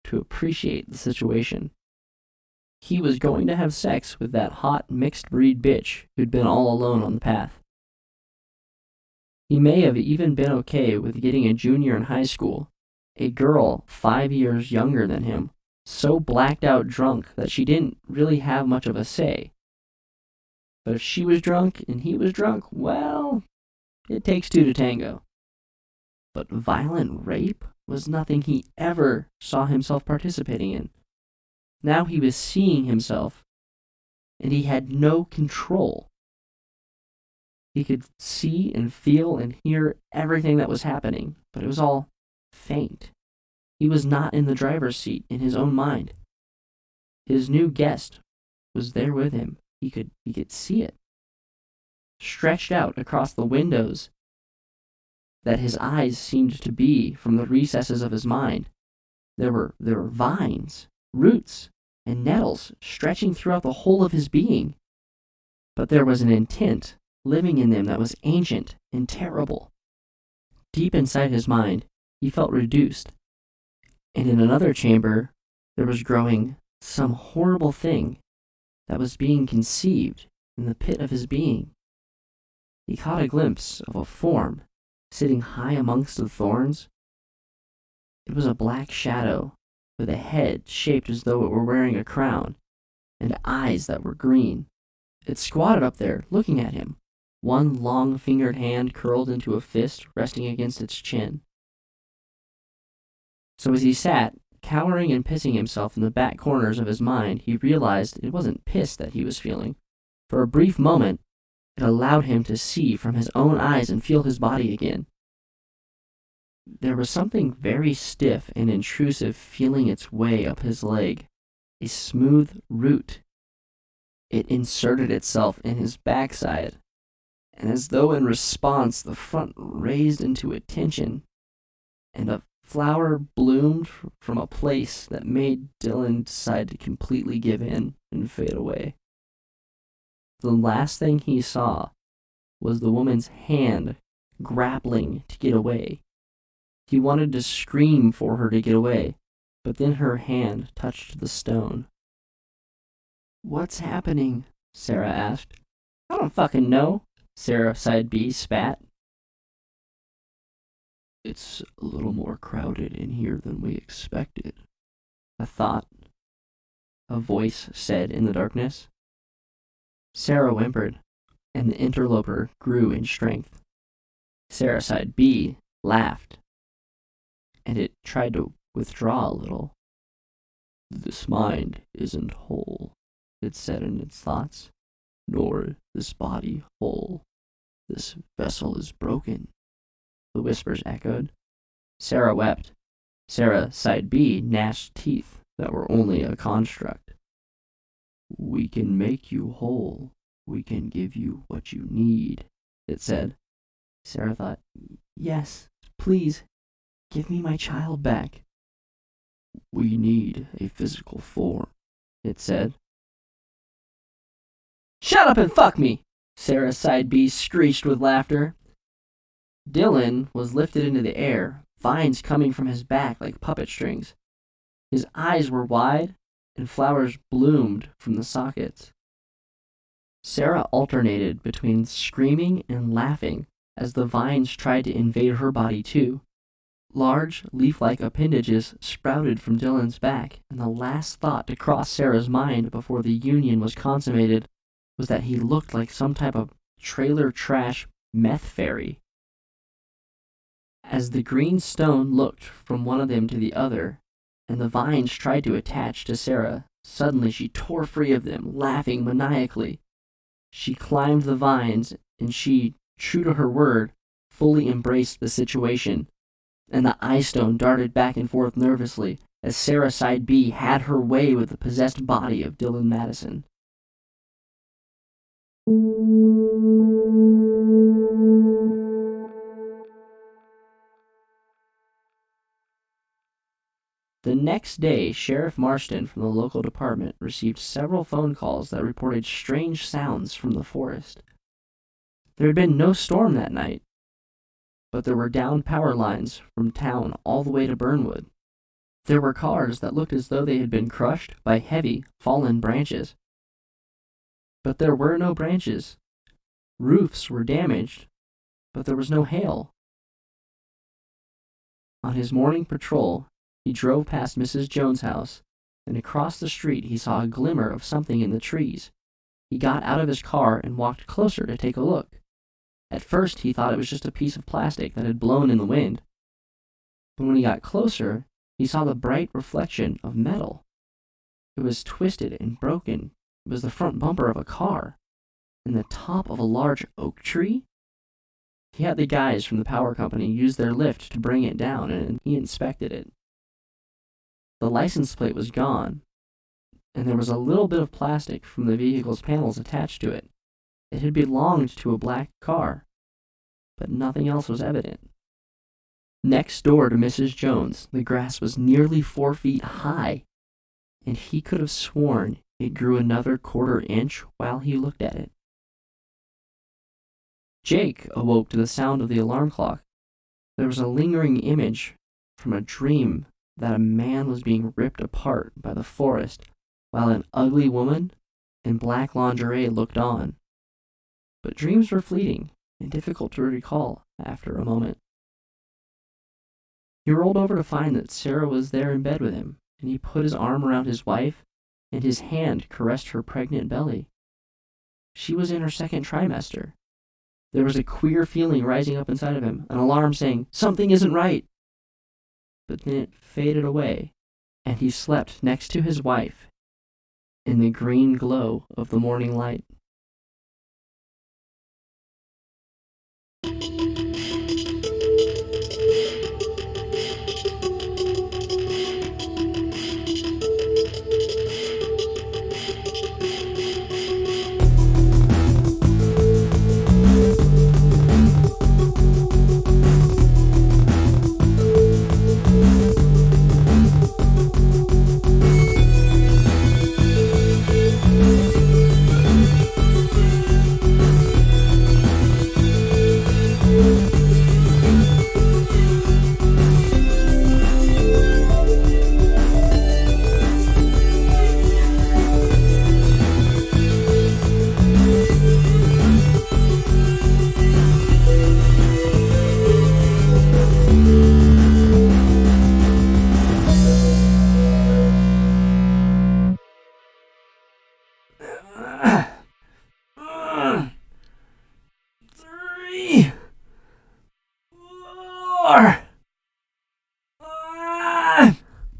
to appreciate the situation. He was going to have sex with that hot mixed breed bitch who'd been all alone on the path. He may have even been okay with getting a junior in high school, a girl 5 years younger than him, so blacked out drunk that she didn't really have much of a say. But if she was drunk and he was drunk, well, it takes two to tango. But violent rape was nothing he ever saw himself participating in. Now he was seeing himself, and he had no control. He could see and feel and hear everything that was happening, but it was all faint. He was not in the driver's seat in his own mind. His new guest was there with him. He could see it. Stretched out across the windows that his eyes seemed to be from the recesses of his mind. There were vines, roots, and nettles stretching throughout the whole of his being. But there was an intent living in them that was ancient and terrible. Deep inside his mind, he felt reduced. And in another chamber, there was growing some horrible thing that was being conceived in the pit of his being. He caught a glimpse of a form sitting high amongst the thorns. It was a black shadow with a head shaped as though it were wearing a crown and eyes that were green. It squatted up there, looking at him, one long-fingered hand curled into a fist resting against its chin. So as he sat, cowering and pissing himself in the back corners of his mind, he realized it wasn't piss that he was feeling. For a brief moment, it allowed him to see from his own eyes and feel his body again. There was something very stiff and intrusive feeling its way up his leg, a smooth root. It inserted itself in his backside, and as though in response, the front raised into attention, and a flower bloomed from a place that made Dylan decide to completely give in and fade away. The last thing he saw was the woman's hand grappling to get away. He wanted to scream for her to get away, but then her hand touched the stone. "What's happening?" Sarah asked. "I don't fucking know," Sarah side B spat. "It's a little more crowded in here than we expected," a voice said in the darkness. Sarah whimpered, and the interloper grew in strength. Sarah side B laughed, and it tried to withdraw a little. "This mind isn't whole," it said in its thoughts, "nor this body whole. This vessel is broken," the whispers echoed. Sarah wept. Sarah side B gnashed teeth that were only a construct. "We can make you whole. We can give you what you need," it said. Sarah thought, "Yes, please, give me my child back." "We need a physical form," it said. "Shut up and fuck me!" Sarah side B screeched with laughter. Dylan was lifted into the air, vines coming from his back like puppet strings. His eyes were wide, and flowers bloomed from the sockets. Sarah alternated between screaming and laughing as the vines tried to invade her body too. Large, leaf-like appendages sprouted from Dylan's back, and the last thought to cross Sarah's mind before the union was consummated was that he looked like some type of trailer trash meth fairy. As the green stone looked from one of them to the other, and the vines tried to attach to Sarah, suddenly she tore free of them, laughing maniacally. She climbed the vines and she, true to her word, fully embraced the situation, and the eye stone darted back and forth nervously as Sarah Side B had her way with the possessed body of Dylan Madison. The next day, Sheriff Marston from the local department received several phone calls that reported strange sounds from the forest. There had been no storm that night, but there were downed power lines from town all the way to Burnwood. There were cars that looked as though they had been crushed by heavy, fallen branches. But there were no branches. Roofs were damaged, but there was no hail. On his morning patrol, he drove past Mrs. Jones' house, and across the street he saw a glimmer of something in the trees. He got out of his car and walked closer to take a look. At first he thought it was just a piece of plastic that had blown in the wind. But when he got closer, he saw the bright reflection of metal. It was twisted and broken. It was the front bumper of a car, and the top of a large oak tree. He had the guys from the power company use their lift to bring it down, and he inspected it. The license plate was gone, and there was a little bit of plastic from the vehicle's panels attached to it. It had belonged to a black car, but nothing else was evident. Next door to Mrs. Jones, the grass was nearly 4 feet high, and he could have sworn it grew another 1/4 inch while he looked at it. Jake awoke to the sound of the alarm clock. There was a lingering image from a dream that a man was being ripped apart by the forest while an ugly woman in black lingerie looked on. But dreams were fleeting and difficult to recall after a moment. He rolled over to find that Sarah was there in bed with him, and he put his arm around his wife, and his hand caressed her pregnant belly. She was in her second trimester. There was a queer feeling rising up inside of him, an alarm saying, "Something isn't right." But then it faded away, and he slept next to his wife in the green glow of the morning light.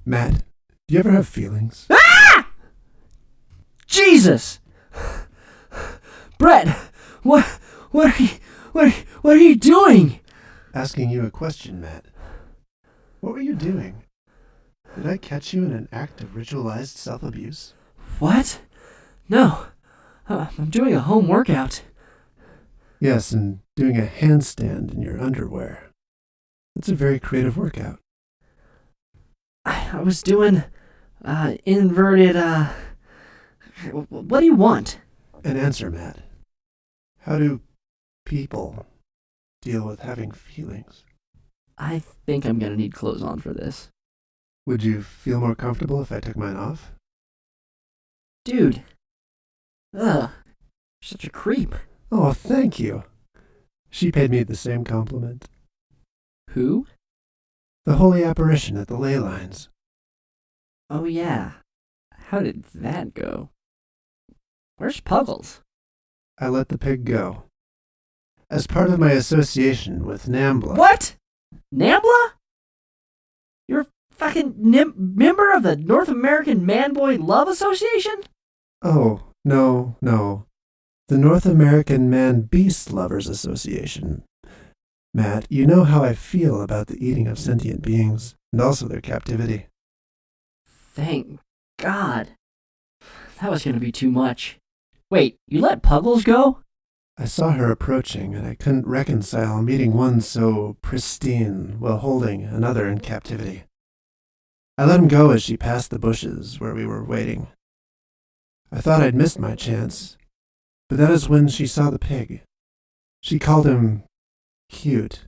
Matt, do you ever have feelings? Ah! Jesus! Brett, what are you doing? Asking you a question, Matt. What were you doing? Did I catch you in an act of ritualized self-abuse? What? No, I'm doing a home workout. Yes, and doing a handstand in your underwear. That's a very creative workout. I was doing, inverted, what do you want? An answer, Matt. How do people deal with having feelings? I think I'm gonna need clothes on for this. Would you feel more comfortable if I took mine off? Dude. You're such a creep. Oh, thank you. She paid me the same compliment. Who? The holy apparition at the ley lines. Oh yeah. How did that go? Where's Puggles? I let the pig go. As part of my association with Nambla. What? Nambla? You're a fucking member of the North American Man-Boy Love Association? Oh, no. The North American Man-Beast Lovers Association. Matt, you know how I feel about the eating of sentient beings, and also their captivity. Thank God. That was going to be too much. Wait, you let Puggles go? I saw her approaching, and I couldn't reconcile meeting one so pristine while holding another in captivity. I let him go as she passed the bushes where we were waiting. I thought I'd missed my chance, but that is when she saw the pig. She called him cute.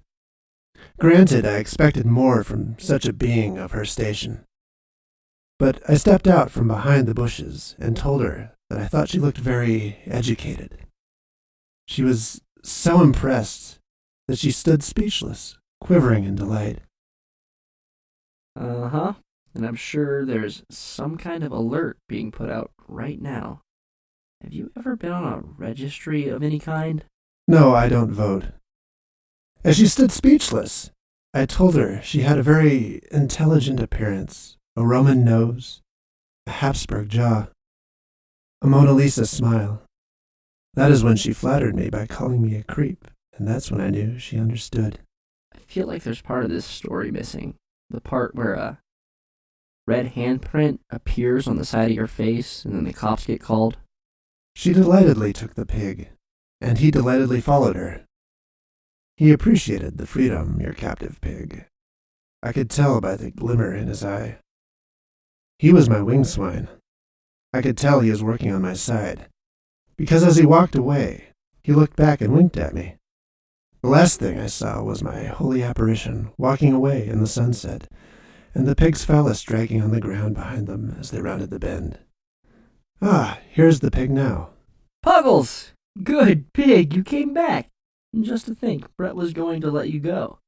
Granted, I expected more from such a being of her station. But I stepped out from behind the bushes and told her that I thought she looked very educated. She was so impressed that she stood speechless, quivering in delight. Uh-huh. And I'm sure there's some kind of alert being put out right now. Have you ever been on a registry of any kind? No, I don't vote. As she stood speechless, I told her she had a very intelligent appearance, a Roman nose, a Habsburg jaw, a Mona Lisa smile. That is when she flattered me by calling me a creep, and that's when I knew she understood. I feel like there's part of this story missing. The part where a red handprint appears on the side of your face, and then the cops get called. She delightedly took the pig, and he delightedly followed her. He appreciated the freedom, your captive pig. I could tell by the glimmer in his eye. He was my wing swine. I could tell he was working on my side, because as he walked away, he looked back and winked at me. The last thing I saw was my holy apparition walking away in the sunset, and the pig's phallus dragging on the ground behind them as they rounded the bend. Ah, here's the pig now. Puggles! Good pig, you came back. And just to think, Brett was going to let you go.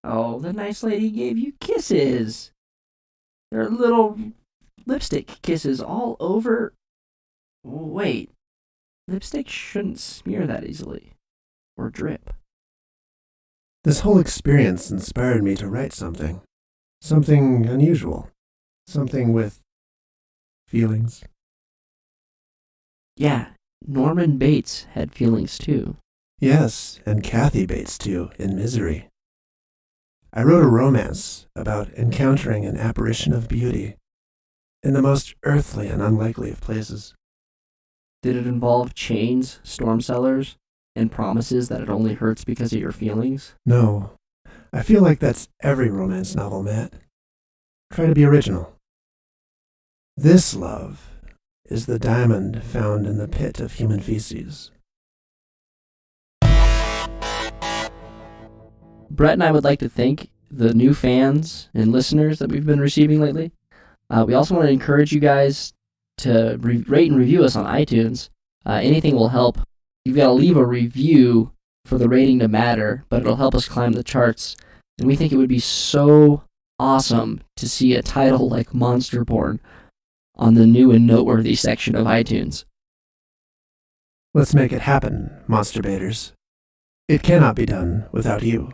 Oh, the nice lady gave you kisses. There are little lipstick kisses all over. Wait, lipstick shouldn't smear that easily. Or drip. This whole experience inspired me to write something. Something unusual. Something with feelings. Yeah, Norman Bates had feelings too. Yes, and Kathy Bates too, in Misery. I wrote a romance about encountering an apparition of beauty in the most earthly and unlikely of places. Did it involve chains, storm cellars, and promises that it only hurts because of your feelings? No, I feel like that's every romance novel, Matt. Try to be original. This love is the diamond found in the pit of human feces. Brett and I would like to thank the new fans and listeners that we've been receiving lately. We also want to encourage you guys to rate and review us on iTunes. Anything will help. You've got to leave a review for the rating to matter, but it'll help us climb the charts. And we think it would be so awesome to see a title like Monster Porn on the new and noteworthy section of iTunes. Let's make it happen, monsterbaters. It cannot be done without you.